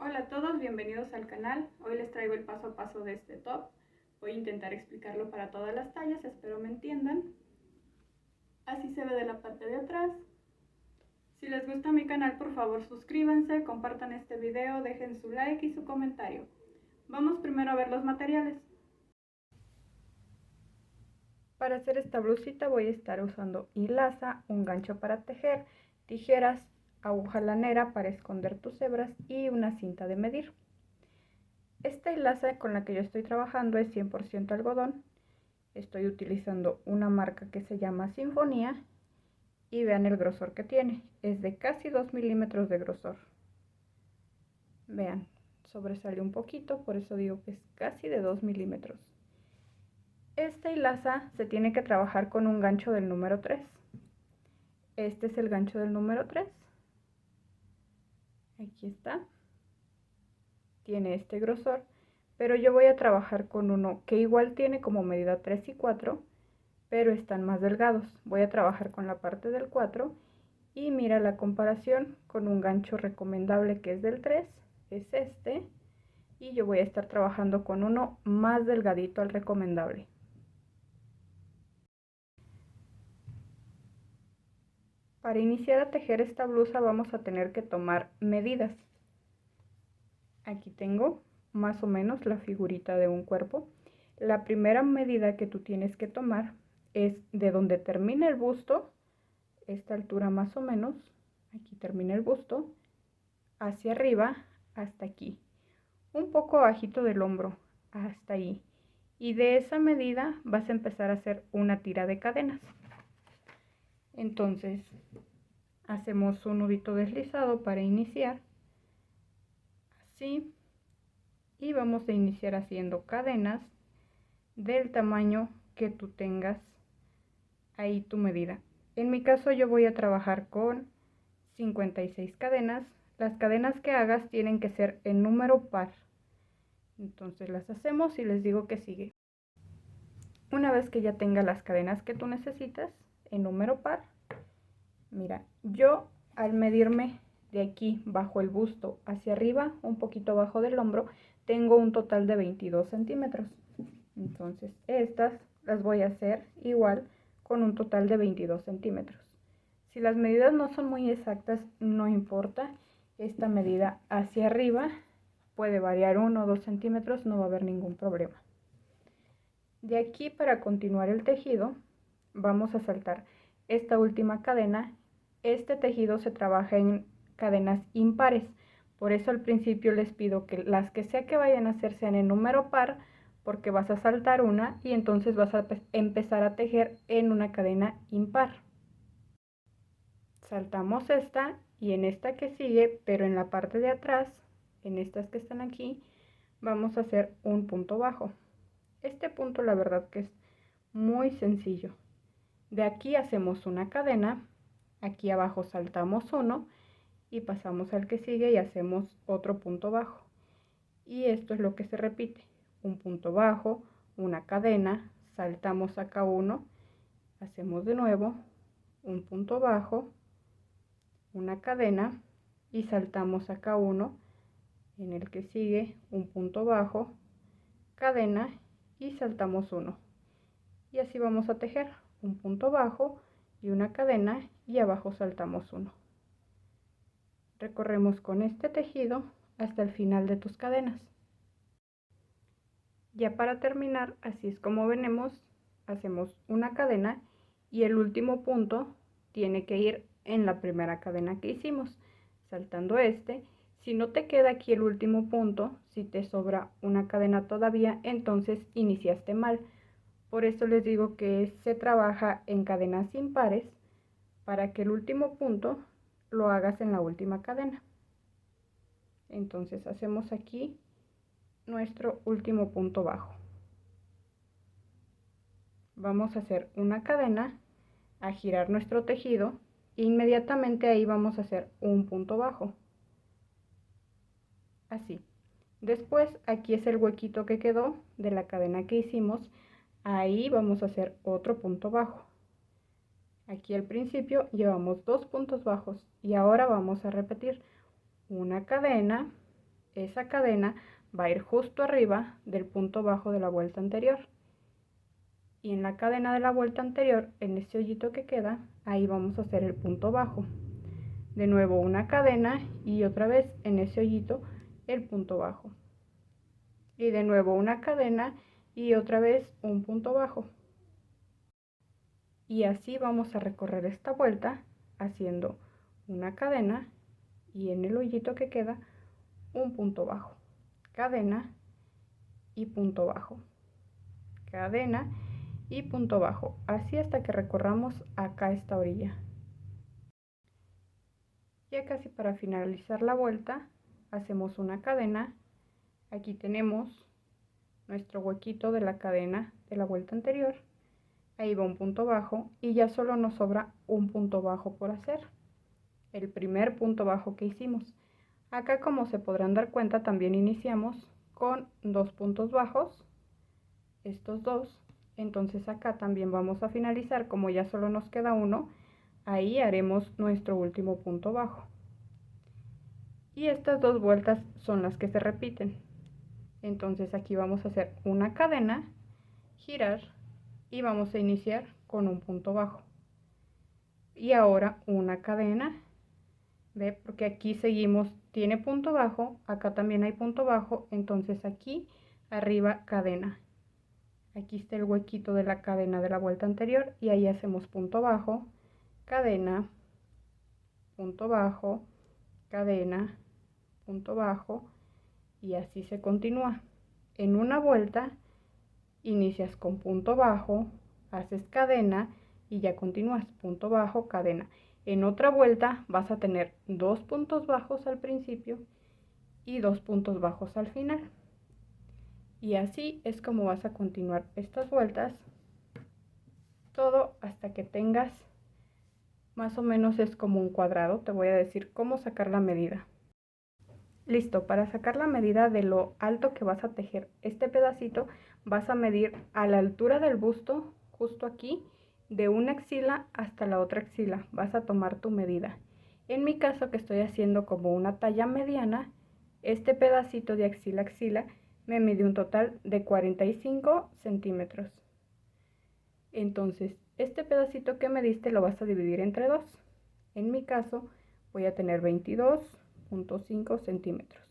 Hola a todos, bienvenidos al canal. Hoy les traigo el paso a paso de este top. Voy a intentar explicarlo para todas las tallas, espero me entiendan. Así se ve de la parte de atrás. Si les gusta mi canal, por favor suscríbanse, compartan este video, dejen su like y su comentario. Vamos primero a ver los materiales. Para hacer esta blusita voy a estar usando hilaza, un gancho para tejer, tijeras, aguja lanera para esconder tus hebras y una cinta de medir. Esta hilaza con la que yo estoy trabajando es 100% algodón. Estoy utilizando una marca que se llama Sinfonía y vean el grosor que tiene. Es de casi 2 milímetros de grosor. Vean, sobresale un poquito, por eso digo que es casi de 2 milímetros. Esta hilaza se tiene que trabajar con un gancho del número 3. Este es el gancho del número 3. Aquí está. Tiene este grosor, pero yo voy a trabajar con uno que igual tiene como medida 3 y 4, pero están más delgados. Voy a trabajar con la parte del 4 y mira la comparación con un gancho recomendable que es del 3, es este, y yo voy a estar trabajando con uno más delgadito al recomendable. Para iniciar a tejer esta blusa vamos a tener que tomar medidas. Aquí tengo más o menos la figurita de un cuerpo. La primera medida que tú tienes que tomar es de donde termina el busto, esta altura más o menos, aquí termina el busto, hacia arriba hasta aquí, un poco abajito del hombro, hasta ahí. Y de esa medida vas a empezar a hacer una tira de cadenas. Entonces, hacemos un nudito deslizado para iniciar, así, y vamos a iniciar haciendo cadenas del tamaño que tú tengas ahí tu medida. En mi caso yo voy a trabajar con 56 cadenas. Las cadenas que hagas tienen que ser en número par. Entonces las hacemos y les digo que sigue. Una vez que ya tenga las cadenas que tú necesitas en número par, mira, yo al medirme de aquí bajo el busto hacia arriba, un poquito abajo del hombro, tengo un total de 22 centímetros. Entonces estas las voy a hacer igual con un total de 22 centímetros. Si las medidas no son muy exactas, no importa. Esta medida hacia arriba puede variar 1 o 2 centímetros, no va a haber ningún problema. De aquí, para continuar el tejido, vamos a saltar esta última cadena. Este tejido se trabaja en cadenas impares, por eso al principio les pido que las que sea que vayan a hacer sean en número par, porque vas a saltar una y entonces vas a empezar a tejer en una cadena impar. Saltamos esta y en esta que sigue, pero en la parte de atrás, en estas que están aquí, vamos a hacer un punto bajo. Este punto la verdad que es muy sencillo. De aquí hacemos una cadena, aquí abajo saltamos uno y pasamos al que sigue y hacemos otro punto bajo. Y esto es lo que se repite, un punto bajo, una cadena, saltamos acá uno, hacemos de nuevo un punto bajo, una cadena y saltamos acá uno, en el que sigue un punto bajo, cadena y saltamos uno. Y así vamos a tejer un punto bajo y una cadena y abajo saltamos uno. Recorremos con este tejido hasta el final de tus cadenas. Ya para terminar, así es como venimos, hacemos una cadena y el último punto tiene que ir en la primera cadena que hicimos, saltando este. Si no te queda aquí el último punto, si te sobra una cadena todavía, entonces iniciaste mal. Por eso les digo que se trabaja en cadenas impares para que el último punto lo hagas en la última cadena. Entonces hacemos aquí nuestro último punto bajo. Vamos a hacer una cadena, a girar nuestro tejido e inmediatamente ahí vamos a hacer un punto bajo. Así. Después aquí es el huequito que quedó de la cadena que hicimos. Ahí vamos a hacer otro punto bajo. Aquí al principio llevamos 2 puntos bajos y ahora vamos a repetir una cadena, esa cadena va a ir justo arriba del punto bajo de la vuelta anterior. Y en la cadena de la vuelta anterior, en ese hoyito que queda, ahí vamos a hacer el punto bajo. De nuevo una cadena y otra vez en ese hoyito el punto bajo. Y de nuevo una cadena y otra vez un punto bajo. Y así vamos a recorrer esta vuelta haciendo una cadena y en el hoyito que queda un punto bajo, cadena y punto bajo, cadena y punto bajo, así hasta que recorramos acá esta orilla. Ya casi para finalizar la vuelta hacemos una cadena. Aquí tenemos nuestro huequito de la cadena de la vuelta anterior, ahí va un punto bajo y ya solo nos sobra un punto bajo por hacer, el primer punto bajo que hicimos. Acá, como se podrán dar cuenta, también iniciamos con 2 puntos bajos, estos dos. Entonces acá también vamos a finalizar, como ya solo nos queda uno, ahí haremos nuestro último punto bajo. Y estas 2 vueltas son las que se repiten. Entonces aquí vamos a hacer una cadena, girar y vamos a iniciar con un punto bajo. Y ahora una cadena, ¿ve? Porque aquí seguimos, tiene punto bajo, acá también hay punto bajo, entonces aquí arriba cadena. Aquí está el huequito de la cadena de la vuelta anterior y ahí hacemos punto bajo, cadena, punto bajo, cadena, punto bajo y así se continúa. En una vuelta inicias con punto bajo, haces cadena y ya continúas punto bajo, cadena. En otra vuelta vas a tener 2 puntos bajos al principio y 2 puntos bajos al final. Y así es como vas a continuar estas vueltas, todo hasta que tengas, más o menos es como un cuadrado. Te voy a decir cómo sacar la medida. Listo, para sacar la medida de lo alto que vas a tejer este pedacito, vas a medir a la altura del busto, justo aquí, de una axila hasta la otra axila. Vas a tomar tu medida. En mi caso, que estoy haciendo como una talla mediana, este pedacito de axila a axila me mide un total de 45 centímetros. Entonces, este pedacito que me diste lo vas a dividir entre 2. En mi caso, voy a tener 22.5 centímetros.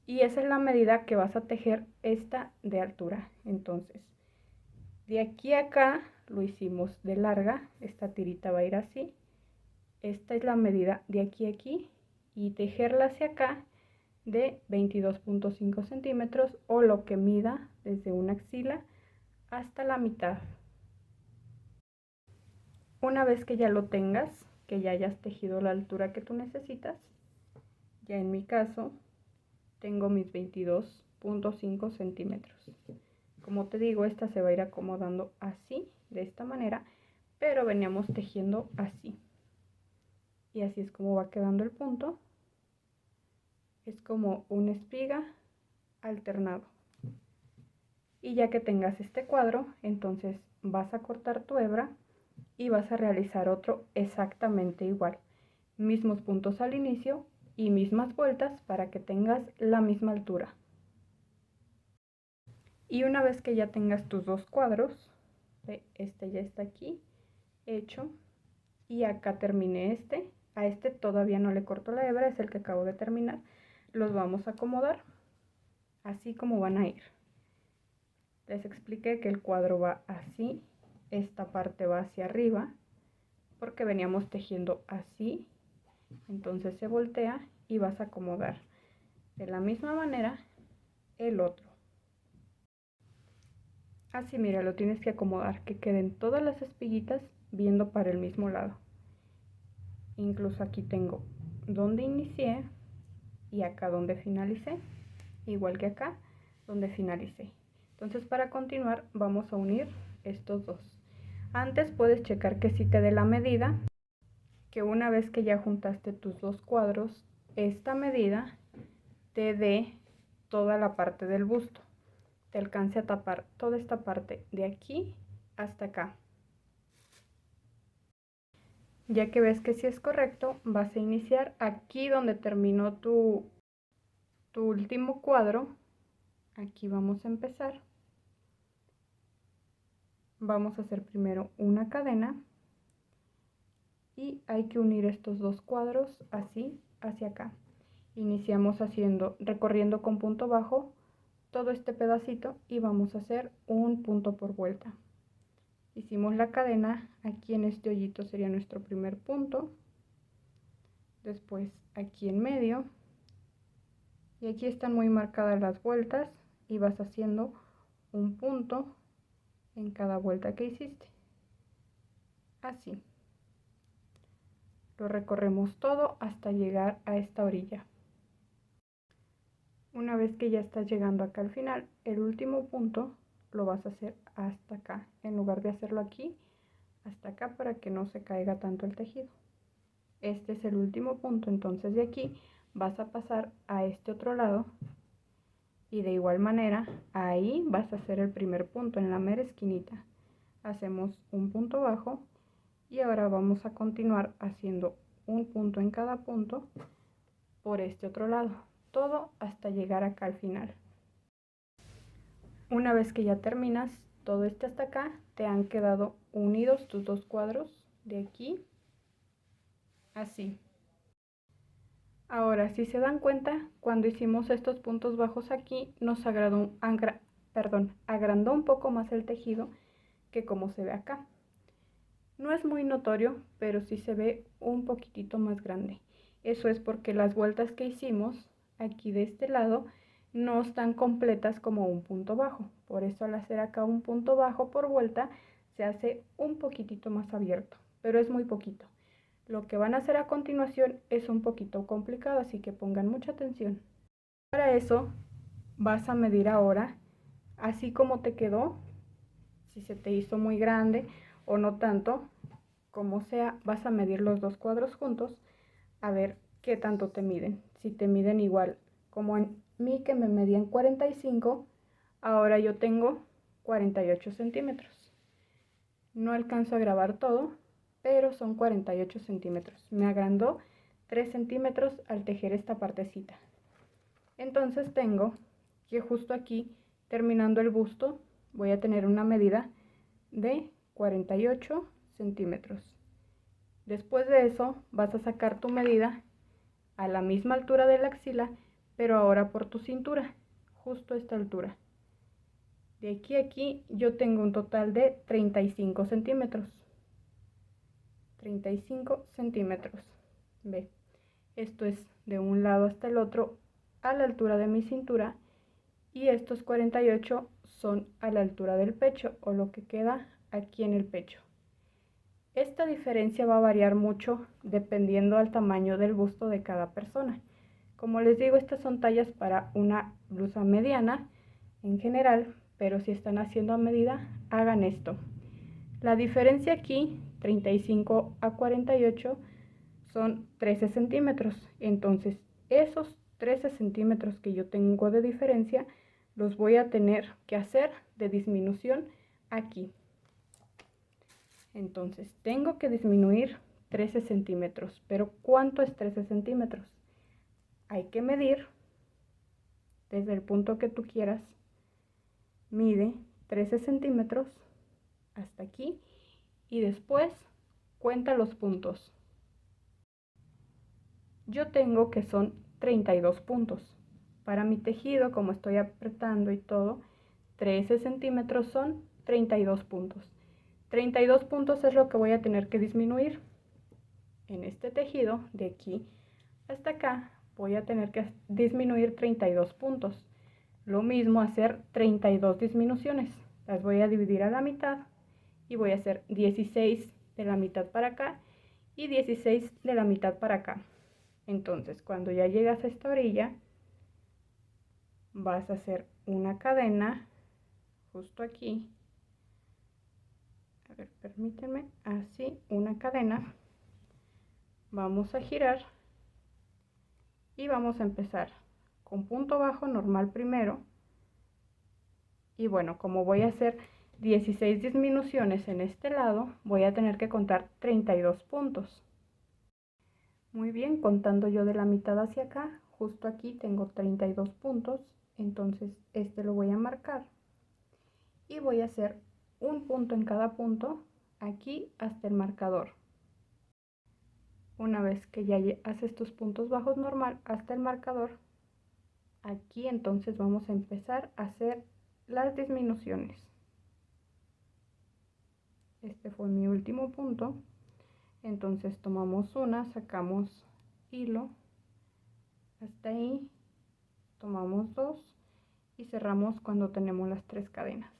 Y esa es la medida que vas a tejer esta de altura. Entonces, de aquí a acá lo hicimos de larga. Esta tirita va a ir así. Esta es la medida de aquí a aquí. Y tejerla hacia acá de 22.5 centímetros o lo que mida desde una axila hasta la mitad. Una vez que ya lo tengas, que ya hayas tejido la altura que tú necesitas, ya en mi caso tengo mis 22.5 centímetros. Como te digo, esta se va a ir acomodando así, de esta manera, pero veníamos tejiendo así. Y así es como va quedando el punto. Es como una espiga alternado. Y ya que tengas este cuadro, entonces vas a cortar tu hebra y vas a realizar otro exactamente igual. Mismos puntos al inicio y mismas vueltas para que tengas la misma altura. Y una vez que ya tengas tus 2 cuadros, este ya está aquí hecho y acá terminé este. A este todavía no le corto la hebra, es el que acabo de terminar. Los vamos a acomodar así como van a ir. Les expliqué que el cuadro va así, esta parte va hacia arriba porque veníamos tejiendo así, entonces se voltea y vas a acomodar de la misma manera el otro. Así, mira, lo tienes que acomodar, que queden todas las espiguitas viendo para el mismo lado. Incluso aquí tengo donde inicié y acá donde finalicé, igual que acá donde finalicé. Entonces, para continuar vamos a unir estos dos. Antes puedes checar que sí te dé la medida, que una vez que ya juntaste tus 2 cuadros, esta medida te dé toda la parte del busto, te alcance a tapar toda esta parte de aquí hasta acá. Ya que ves que sí es correcto, vas a iniciar aquí donde terminó tu tu último cuadro, aquí vamos a empezar. Vamos a hacer primero una cadena y hay que unir estos dos cuadros así hacia acá. Iniciamos recorriendo con punto bajo todo este pedacito y vamos a hacer un punto por vuelta. Hicimos la cadena, aquí en este hoyito sería nuestro primer punto, después aquí en medio, y aquí están muy marcadas las vueltas y vas haciendo un punto en cada vuelta que hiciste. Así. Lo recorremos todo hasta llegar a esta orilla. Una vez que ya estás llegando acá al final, el último punto lo vas a hacer hasta acá, en lugar de hacerlo aquí, hasta acá para que no se caiga tanto el tejido. Este es el último punto, entonces de aquí vas a pasar a este otro lado y de igual manera ahí vas a hacer el primer punto en la mera esquinita. Hacemos un punto bajo y ahora vamos a continuar haciendo un punto en cada punto por este otro lado, todo hasta llegar acá al final. Una vez que ya terminas todo este hasta acá, te han quedado unidos tus dos cuadros de aquí, así. Ahora, si se dan cuenta, cuando hicimos estos puntos bajos aquí, nos agrandó un poco más el tejido que como se ve acá. No es muy notorio, pero sí se ve un poquitito más grande. Eso es porque las vueltas que hicimos aquí de este lado no están completas como un punto bajo. Por eso al hacer acá un punto bajo por vuelta, se hace un poquitito más abierto, pero es muy poquito. Lo que van a hacer a continuación es un poquito complicado, así que pongan mucha atención. Para eso vas a medir ahora, así como te quedó, si se te hizo muy grande o no tanto, como sea, vas a medir los dos cuadros juntos a ver qué tanto te miden. Si te miden igual como en mí, que me medían 45, ahora yo tengo 48 centímetros. No alcanzo a grabar todo, pero son 48 centímetros. Me agrandó 3 centímetros al tejer esta partecita. Entonces tengo que justo aquí, terminando el busto, voy a tener una medida de 48 centímetros. Después de eso vas a sacar tu medida a la misma altura de la axila, pero ahora por tu cintura, justo a esta altura. De aquí a aquí yo tengo un total de 35 centímetros. 35 centímetros. Ve, esto es de un lado hasta el otro a la altura de mi cintura, y estos 48 son a la altura del pecho, o lo que queda aquí en el pecho. Esta diferencia va a variar mucho dependiendo al tamaño del busto de cada persona. Como les digo, estas son tallas para una blusa mediana en general, pero si están haciendo a medida, hagan esto. La diferencia aquí, 35 a 48, son 13 centímetros. Entonces, esos 13 centímetros que yo tengo de diferencia, los voy a tener que hacer de disminución aquí. Entonces, tengo que disminuir 13 centímetros. ¿Pero cuánto es 13 centímetros? Hay que medir desde el punto que tú quieras. Mide 13 centímetros hasta aquí y después cuenta los puntos. Yo tengo que son 32 puntos. Para mi tejido, como estoy apretando y todo, 13 centímetros son 32 puntos. 32 puntos es lo que voy a tener que disminuir. En este tejido, de aquí hasta acá, voy a tener que disminuir 32 puntos. Lo mismo hacer 32 disminuciones. Las voy a dividir a la mitad y voy a hacer 16 de la mitad para acá y 16 de la mitad para acá. Entonces, cuando ya llegas a esta orilla, vas a hacer una cadena justo aquí. A ver, permítanme, así, una cadena. Vamos a girar y vamos a empezar con punto bajo normal primero. Y bueno, como voy a hacer 16 disminuciones en este lado, voy a tener que contar 32 puntos. Muy bien, contando yo de la mitad hacia acá, justo aquí tengo 32 puntos, entonces este lo voy a marcar y voy a hacer un punto en cada punto aquí hasta el marcador. Una vez que ya haces tus puntos bajos normal hasta el marcador, aquí entonces vamos a empezar a hacer las disminuciones. Este fue mi último punto, entonces tomamos una, sacamos hilo hasta ahí, tomamos dos y cerramos cuando tenemos las 3 cadenas.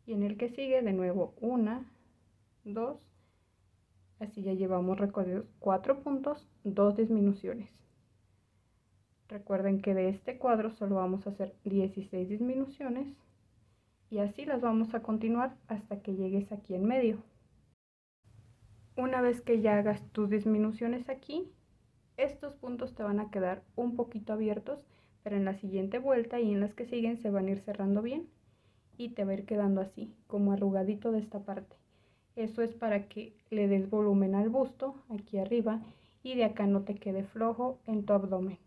Y en el que sigue de nuevo una, dos, así ya llevamos recorridos 4 puntos, 2 disminuciones. Recuerden que de este cuadro solo vamos a hacer 16 disminuciones y así las vamos a continuar hasta que llegues aquí en medio. Una vez que ya hagas tus disminuciones aquí, estos puntos te van a quedar un poquito abiertos, pero en la siguiente vuelta y en las que siguen se van a ir cerrando bien y te va a ir quedando así, como arrugadito de esta parte. Eso es para que le des volumen al busto aquí arriba y de acá no te quede flojo en tu abdomen.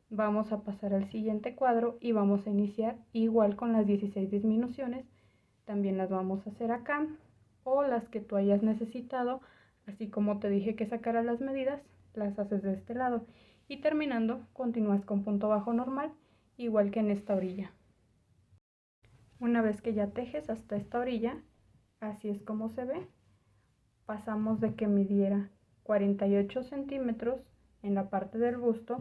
Vamos a pasar al siguiente cuadro y vamos a iniciar igual con las 16 disminuciones. También las vamos a hacer acá o las que tú hayas necesitado, así como te dije que sacara las medidas, las haces de este lado y terminando continúas con punto bajo normal igual que en esta orilla. Una vez que ya tejes hasta esta orilla, así es como se ve. Pasamos de que midiera 48 centímetros en la parte del busto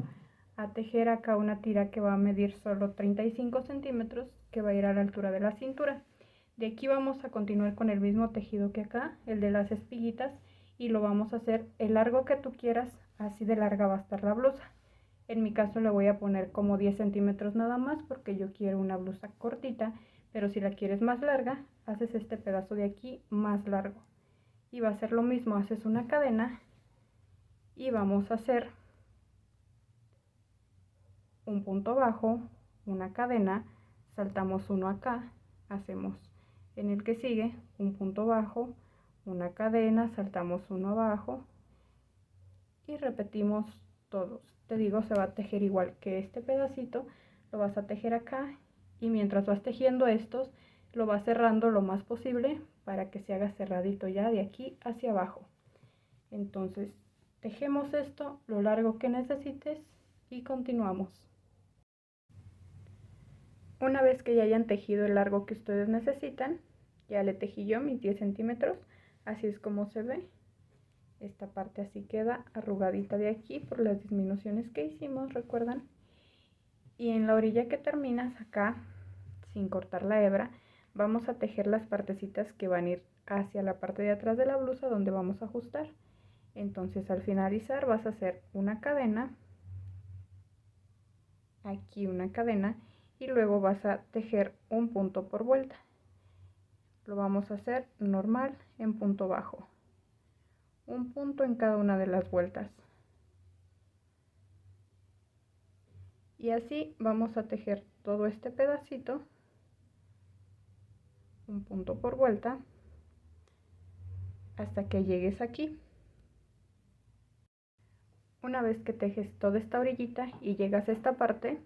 a tejer acá una tira que va a medir solo 35 centímetros, que va a ir a la altura de la cintura. De aquí vamos a continuar con el mismo tejido que acá, el de las espiguitas, y lo vamos a hacer el largo que tú quieras, así de larga va a estar la blusa. En mi caso le voy a poner como 10 centímetros nada más porque yo quiero una blusa cortita, pero si la quieres más larga, haces este pedazo de aquí más largo. Y va a ser lo mismo, haces una cadena y vamos a hacer un punto bajo, una cadena, saltamos uno acá, hacemos en el que sigue un punto bajo, una cadena, saltamos uno abajo y repetimos todos. Te digo, se va a tejer igual que este pedacito, lo vas a tejer acá y mientras vas tejiendo estos, lo vas cerrando lo más posible para que se haga cerradito ya de aquí hacia abajo. Entonces, tejemos esto lo largo que necesites y continuamos. Una vez que ya hayan tejido el largo que ustedes necesitan, ya le tejí yo mis 10 centímetros, así es como se ve. Esta parte así queda arrugadita de aquí por las disminuciones que hicimos, ¿recuerdan? Y en la orilla que terminas acá, sin cortar la hebra, vamos a tejer las partecitas que van a ir hacia la parte de atrás de la blusa donde vamos a ajustar. Entonces al finalizar vas a hacer una cadena, aquí una cadena, y luego vas a tejer un punto por vuelta. Lo vamos a hacer normal en punto bajo, un punto en cada una de las vueltas. Y así vamos a tejer todo este pedacito, un punto por vuelta, hasta que llegues aquí. Una vez que tejes toda esta orillita y llegas a esta parte,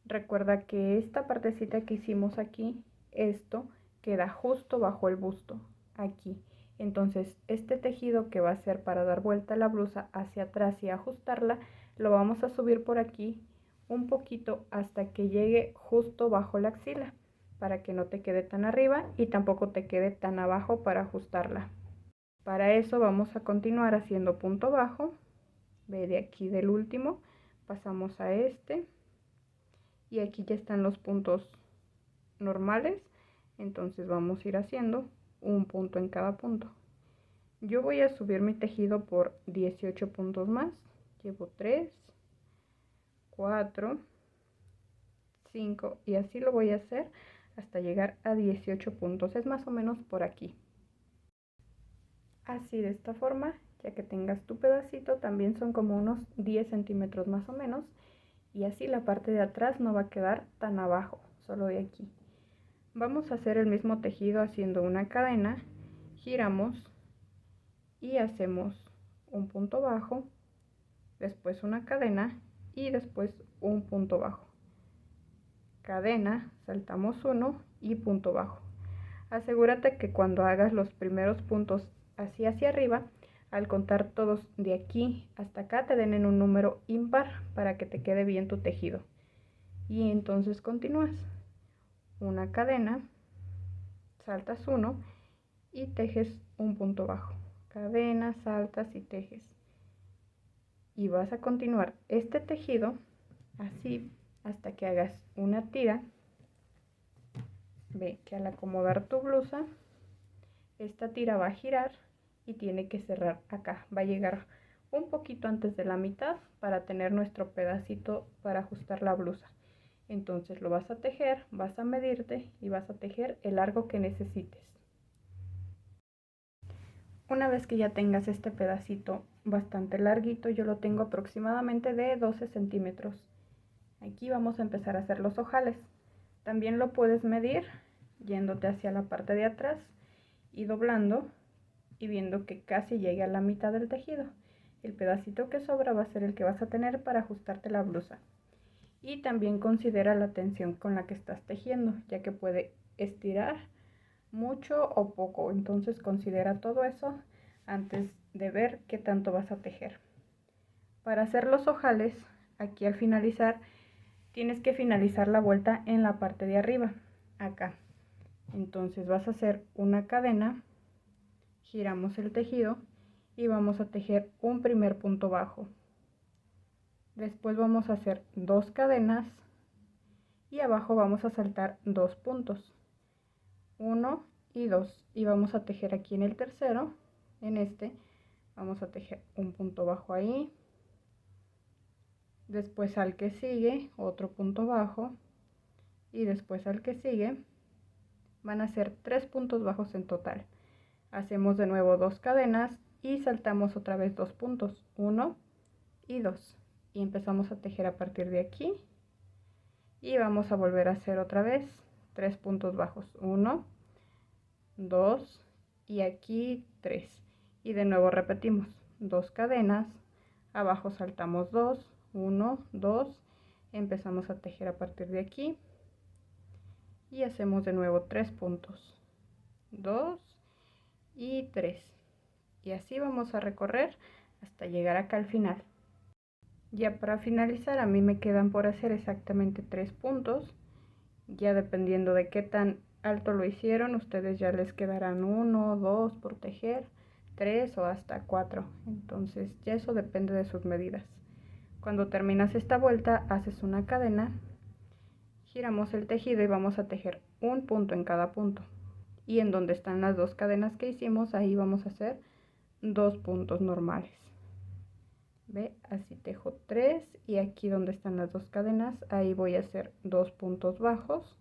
recuerda que esta partecita que hicimos aquí, esto queda justo bajo el busto, aquí. Entonces este tejido que va a ser para dar vuelta la blusa hacia atrás y ajustarla, lo vamos a subir por aquí un poquito hasta que llegue justo bajo la axila, para que no te quede tan arriba y tampoco te quede tan abajo para ajustarla. Para eso vamos a continuar haciendo punto bajo. Ve de aquí del último, pasamos a este y aquí ya están los puntos normales, entonces vamos a ir haciendo un punto en cada punto. Yo voy a subir mi tejido por 18 puntos más, llevo 3, 4, 5 y así lo voy a hacer hasta llegar a 18 puntos, es más o menos por aquí. Así de esta forma, ya que tengas tu pedacito, también son como unos 10 centímetros más o menos, y así la parte de atrás no va a quedar tan abajo, solo de aquí. Vamos a hacer el mismo tejido haciendo una cadena, giramos y hacemos un punto bajo, después una cadena y después un punto bajo, cadena, saltamos 1 y punto bajo. Asegúrate que cuando hagas los primeros puntos así hacia arriba, al contar todos de aquí hasta acá te den en un número impar para que te quede bien tu tejido. Y entonces continúas una cadena, saltas 1 y tejes un punto bajo, cadena, saltas y tejes, y vas a continuar este tejido así hasta que hagas una tira. Ve que al acomodar tu blusa, esta tira va a girar y tiene que cerrar acá, va a llegar un poquito antes de la mitad para tener nuestro pedacito para ajustar la blusa. Entonces lo vas a tejer, vas a medirte y vas a tejer el largo que necesites. Una vez que ya tengas este pedacito bastante larguito, yo lo tengo aproximadamente de 12 centímetros. Aquí vamos a empezar a hacer los ojales. También lo puedes medir yéndote hacia la parte de atrás y doblando y viendo que casi llegue a la mitad del tejido. El pedacito que sobra va a ser el que vas a tener para ajustarte la blusa. Y también considera la tensión con la que estás tejiendo, ya que puede estirar mucho o poco. Entonces considera todo eso antes de ver qué tanto vas a tejer. Para hacer los ojales, aquí al finalizar, tienes que finalizar la vuelta en la parte de arriba, acá. Entonces vas a hacer una cadena, giramos el tejido y vamos a tejer un primer punto bajo. Después vamos a hacer 2 cadenas y abajo vamos a saltar 2 puntos, 1 y 2, y vamos a tejer aquí en el tercero, en este, vamos a tejer un punto bajo ahí. Después al que sigue otro punto bajo y después al que sigue. Van a ser 3 puntos bajos en total. Hacemos de nuevo 2 cadenas y saltamos otra vez 2 puntos, 1 y 2, y empezamos a tejer a partir de aquí y vamos a volver a hacer otra vez 3 puntos bajos, 1, 2 y aquí 3, y de nuevo repetimos 2 cadenas, abajo saltamos 2, 1, 2, empezamos a tejer a partir de aquí y hacemos de nuevo 3 puntos, 2 y 3, y así vamos a recorrer hasta llegar acá al final. Ya para finalizar, a mí me quedan por hacer exactamente 3 puntos, ya dependiendo de qué tan alto lo hicieron, ustedes ya les quedarán 1, 2 por tejer, 3 o hasta 4, entonces ya eso depende de sus medidas. Cuando terminas esta vuelta, haces una cadena, giramos el tejido y vamos a tejer un punto en cada punto, y en donde están las 2 cadenas que hicimos, ahí vamos a hacer 2 puntos normales. Ve, así tejo 3 y aquí donde están las 2 cadenas, ahí voy a hacer 2 puntos bajos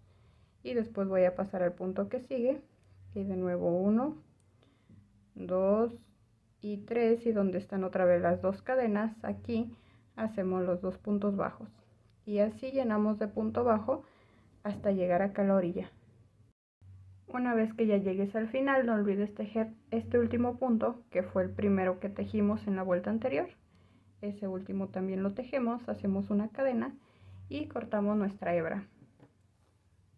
y después voy a pasar al punto que sigue y de nuevo 1, 2 y 3, y donde están otra vez las 2 cadenas, aquí hacemos los 2 puntos bajos y así llenamos de punto bajo hasta llegar acá a la orilla. Una vez que ya llegues al final, no olvides tejer este último punto, que fue el primero que tejimos en la vuelta anterior. Ese último también lo tejemos, hacemos una cadena y cortamos nuestra hebra.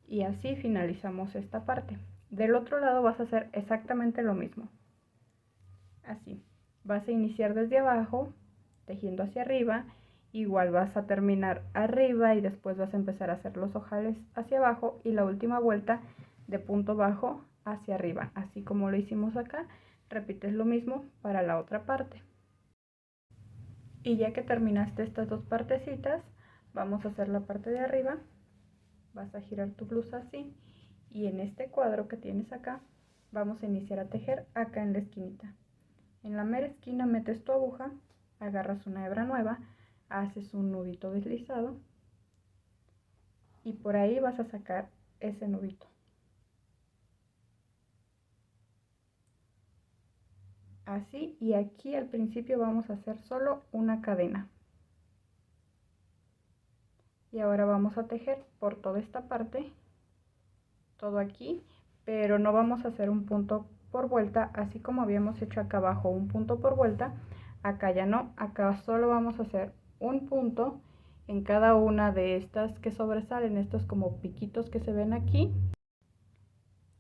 Y así finalizamos esta parte. Del otro lado vas a hacer exactamente lo mismo. Así, vas a iniciar desde abajo, tejiendo hacia arriba, igual vas a terminar arriba y después vas a empezar a hacer los ojales hacia abajo y la última vuelta de punto bajo hacia arriba. Así como lo hicimos acá, repites lo mismo para la otra parte. Y ya que terminaste estas 2 partecitas, vamos a hacer la parte de arriba. Vas a girar tu blusa así y en este cuadro que tienes acá, vamos a iniciar a tejer acá en la esquinita. En la mera esquina metes tu aguja, agarras una hebra nueva, haces un nudito deslizado y por ahí vas a sacar ese nudito. Así, y aquí al principio vamos a hacer solo una cadena. Y ahora vamos a tejer por toda esta parte, todo aquí, pero no vamos a hacer un punto por vuelta, así como habíamos hecho acá abajo un punto por vuelta, acá ya no, acá solo vamos a hacer un punto en cada una de estas que sobresalen, estos como piquitos que se ven aquí.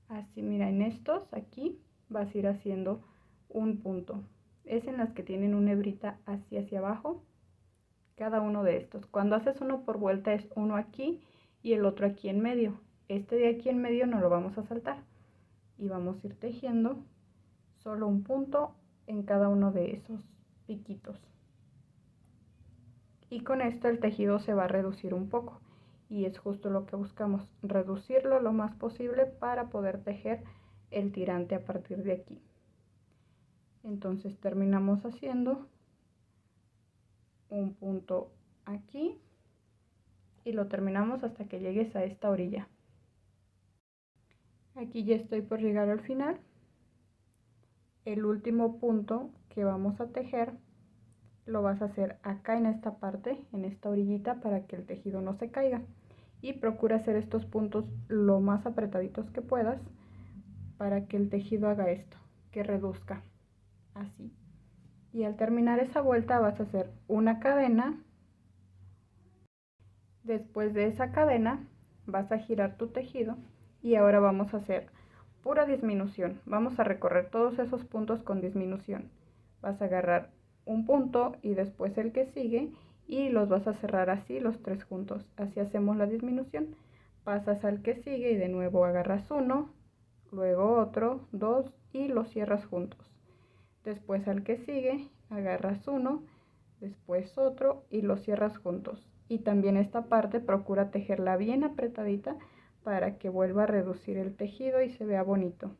Así, mira, en estos aquí vas a ir haciendo un punto. Es en las que tienen una hebrita así hacia abajo, cada uno de estos. Cuando haces uno por vuelta es uno aquí y el otro aquí en medio. Este de aquí en medio no lo vamos a saltar y vamos a ir tejiendo solo un punto en cada uno de esos piquitos. Y con esto el tejido se va a reducir un poco y es justo lo que buscamos, reducirlo lo más posible para poder tejer el tirante a partir de aquí. Entonces terminamos haciendo un punto aquí y lo terminamos hasta que llegues a esta orilla. Aquí ya estoy por llegar al final. El último punto que vamos a tejer lo vas a hacer acá en esta parte, en esta orillita, para que el tejido no se caiga. Y procura hacer estos puntos lo más apretaditos que puedas para que el tejido haga esto, que reduzca, así. Y al terminar esa vuelta vas a hacer una cadena. Después de esa cadena vas a girar tu tejido y ahora vamos a hacer pura disminución. Vamos a recorrer todos esos puntos con disminución. Vas a agarrar un punto y después el que sigue y los vas a cerrar así los tres juntos. Así hacemos la disminución. Pasas al que sigue y de nuevo agarras uno, luego otro, dos y los cierras juntos. Después al que sigue agarras uno, después otro y los cierras juntos. Y también esta parte procura tejerla bien apretadita para que vuelva a reducir el tejido y se vea bonito.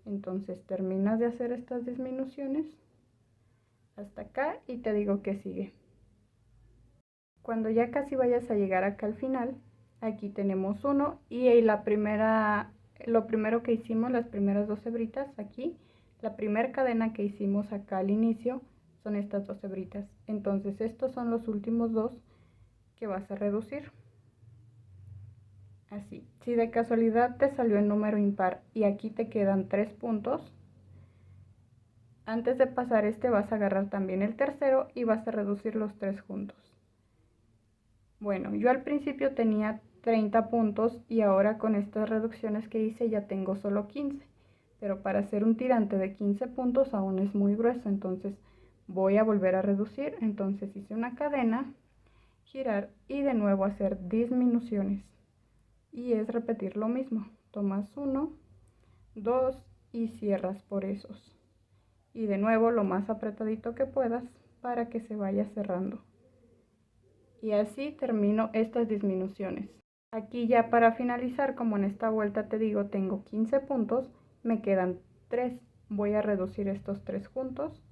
Entonces terminas de hacer estas disminuciones hasta acá y te digo que sigue. Cuando ya casi vayas a llegar acá al final, aquí tenemos uno y lo primero que hicimos, las primeras dos hebritas aquí, la primera cadena que hicimos acá al inicio son estas dos hebritas. Entonces estos son los últimos dos que vas a reducir. Así, si de casualidad te salió el número impar y aquí te quedan 3 puntos, antes de pasar este vas a agarrar también el tercero y vas a reducir los 3 juntos. Bueno, yo al principio tenía 30 puntos y ahora con estas reducciones que hice ya tengo solo 15, pero para hacer un tirante de 15 puntos aún es muy grueso, entonces voy a volver a reducir. Entonces hice una cadena, girar y de nuevo hacer disminuciones. Y es repetir lo mismo, tomas uno, dos y cierras por esos. Y de nuevo lo más apretadito que puedas para que se vaya cerrando. Y así termino estas disminuciones. Aquí ya para finalizar, como en esta vuelta te digo tengo 15 puntos, me quedan 3. Voy a reducir estos 3 juntos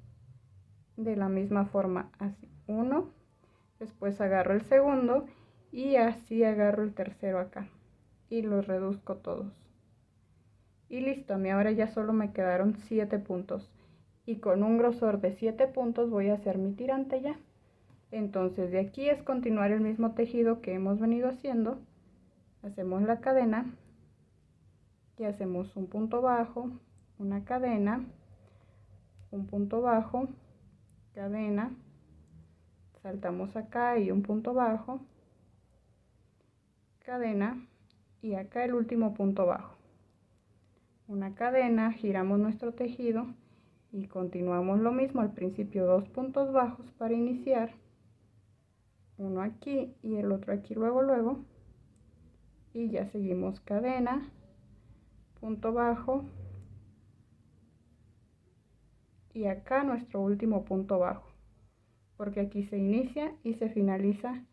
de la misma forma, así, uno, después agarro el segundo y así agarro el tercero acá y los reduzco todos. Y listo, a mí ahora ya solo me quedaron 7 puntos y con un grosor de 7 puntos voy a hacer mi tirante ya. Entonces de aquí es continuar el mismo tejido que hemos venido haciendo. Hacemos la cadena y hacemos un punto bajo, una cadena, un punto bajo, cadena, saltamos acá y un punto bajo, cadena y acá el último punto bajo, una cadena, giramos nuestro tejido y continuamos lo mismo. Al principio 2 puntos bajos para iniciar, uno aquí y el otro aquí luego y ya seguimos cadena, punto bajo y acá nuestro último punto bajo, porque aquí se inicia y se finaliza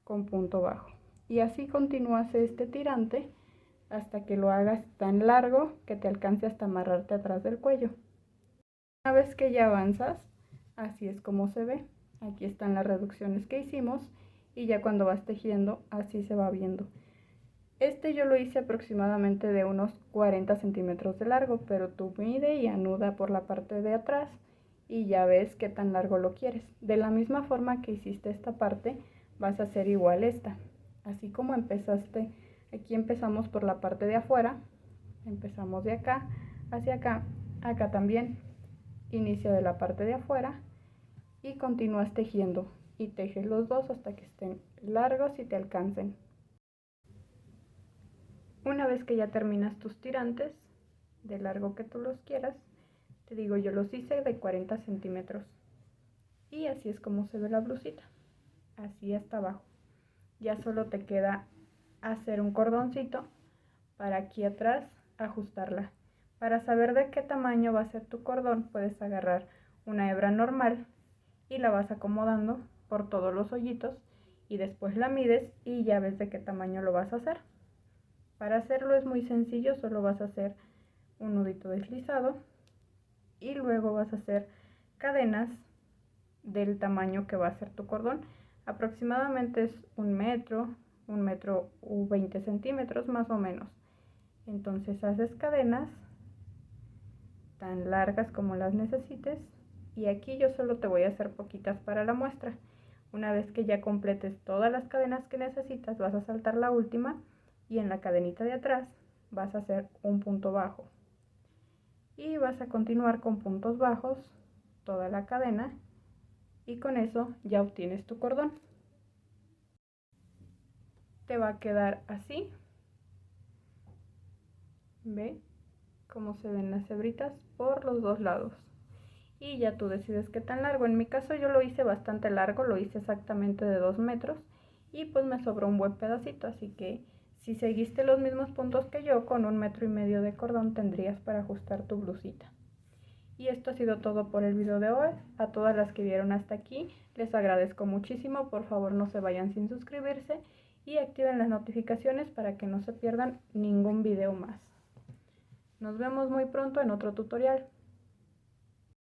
con punto bajo. Y así continúas este tirante hasta que lo hagas tan largo que te alcance hasta amarrarte atrás del cuello. Una vez que ya avanzas, así es como se ve. Aquí están las reducciones que hicimos y ya cuando vas tejiendo así se va viendo. Este yo lo hice aproximadamente de unos 40 centímetros de largo, pero tú mide y anuda por la parte de atrás y ya ves qué tan largo lo quieres. De la misma forma que hiciste esta parte, vas a hacer igual esta. Así como empezaste, aquí empezamos por la parte de afuera, empezamos de acá hacia acá, acá también. Inicia de la parte de afuera y continúas tejiendo y tejes los dos hasta que estén largos y te alcancen. Una vez que ya terminas tus tirantes, de largo que tú los quieras, te digo, yo los hice de 40 centímetros. Y así es como se ve la blusita, así hasta abajo. Ya solo te queda hacer un cordoncito para aquí atrás ajustarla. Para saber de qué tamaño va a ser tu cordón, puedes agarrar una hebra normal y la vas acomodando por todos los hoyitos y después la mides y ya ves de qué tamaño lo vas a hacer. Para hacerlo es muy sencillo, solo vas a hacer un nudito deslizado y luego vas a hacer cadenas del tamaño que va a ser tu cordón. Aproximadamente es un metro u 20 centímetros más o menos. Entonces haces cadenas tan largas como las necesites y aquí yo solo te voy a hacer poquitas para la muestra. Una vez que ya completes todas las cadenas que necesitas, vas a saltar la última y en la cadenita de atrás vas a hacer un punto bajo y vas a continuar con puntos bajos toda la cadena y con eso ya obtienes tu cordón. Te va a quedar así. ¿Ve cómo se ven las hebritas por los dos lados? Y ya tú decides qué tan largo. En mi caso yo lo hice bastante largo, lo hice exactamente de 2 metros y pues me sobró un buen pedacito, así que si seguiste los mismos puntos que yo, con 1,5 metros de cordón tendrías para ajustar tu blusita. Y esto ha sido todo por el video de hoy. A todas las que vieron hasta aquí, les agradezco muchísimo. Por favor no se vayan sin suscribirse y activen las notificaciones para que no se pierdan ningún video más. Nos vemos muy pronto en otro tutorial.